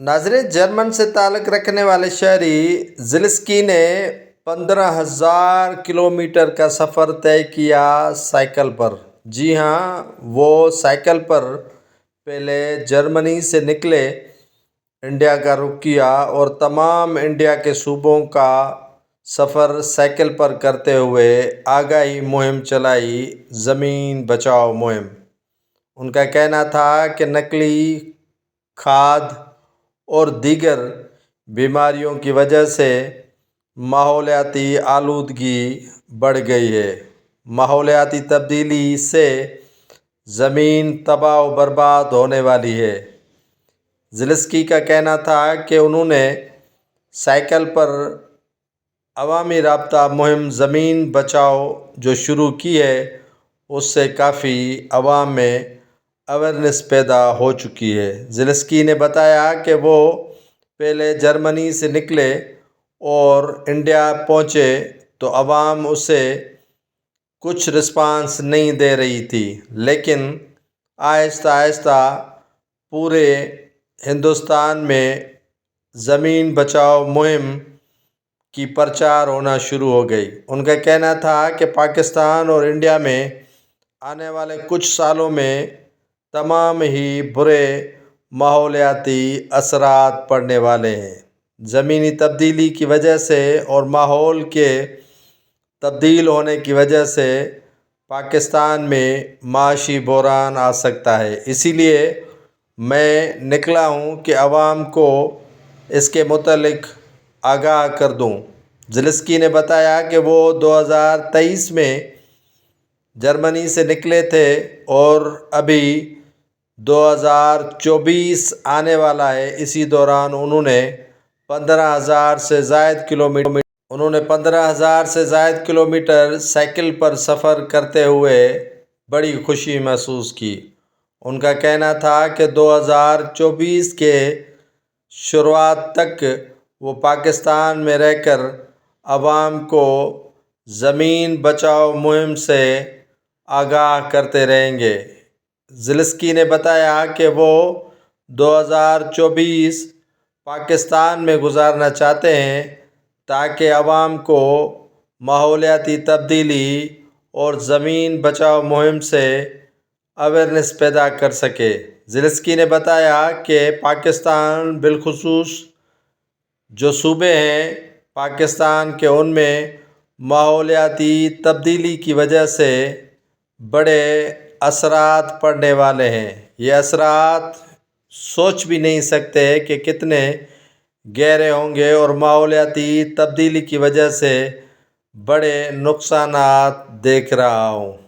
नाज़रीन, जर्मन से ताल्लुक़ रखने वाले शहरी ज़ेलेंस्की ने 15,000 किलोमीटर का सफ़र तय किया साइकिल पर। जी हाँ, वो साइकिल पर पहले जर्मनी से निकले, इंडिया का रुख किया और तमाम इंडिया के सूबों का सफ़र साइकिल पर करते हुए आगाही मुहिम चलाई, ज़मीन बचाओ मुहिम। उनका कहना था कि नकली खाद और दीगर बीमारियों की वजह से माहौलियाती आलूदगी बढ़ गई है। माहौलियाती तब्दीली से ज़मीन तबाह व बर्बाद होने वाली है। ज़ेलेंस्की का कहना था कि उन्होंने साइकिल पर अवामी राब्ता मुहिम ज़मीन बचाओ जो शुरू की है, उससे काफ़ी अवाम में अवेयरनेस पैदा हो चुकी है। ज़ेलेंस्की ने बताया कि वो पहले जर्मनी से निकले और इंडिया पहुँचे तो अवाम उसे कुछ रिस्पांस नहीं दे रही थी, लेकिन आहिस्ता आहिस्ता पूरे हिंदुस्तान में ज़मीन बचाओ मुहिम की प्रचार होना शुरू हो गई। उनका कहना था कि पाकिस्तान और इंडिया में आने वाले कुछ सालों में तमाम ही बुरे माहौलियाती असरात पड़ने वाले हैं। ज़मीनी तब्दीली की वजह से और माहौल के तब्दील होने की वजह से पाकिस्तान में माशी बहरान आ सकता है। इसीलिए मैं निकला हूँ कि अवाम को इसके मुतल्लिक आगाह कर दूँ। ज़ेलेंस्की ने बताया कि वो 2023 में जर्मनी से निकले थे और अभी 2024 आने वाला है। इसी दौरान उन्होंने 15,000 से ज़ायद किलोमीटर साइकिल पर सफ़र करते हुए बड़ी खुशी महसूस की। उनका कहना था कि 2024 के शुरुआत तक वो पाकिस्तान में रहकर अवाम को ज़मीन बचाओ मुहिम से आगाह करते रहेंगे। ज़ेलेंस्की ने बताया कि वो 2024 पाकिस्तान में गुजारना चाहते हैं ताकि अवाम को माहौलियाती तब्दीली और ज़मीन बचाओ मुहिम से अवेयरनेस पैदा कर सके। ज़ेलेंस्की ने बताया कि पाकिस्तान बिलखुसूस जो सूबे हैं पाकिस्तान के, उनमें माहौलियाती तब्दीली की वजह से बड़े असरात पड़ने वाले हैं। ये असरात सोच भी नहीं सकते कि कितने गहरे होंगे और माहौलियाती तब्दीली की वजह से बड़े नुकसानात देख रहा हूँ।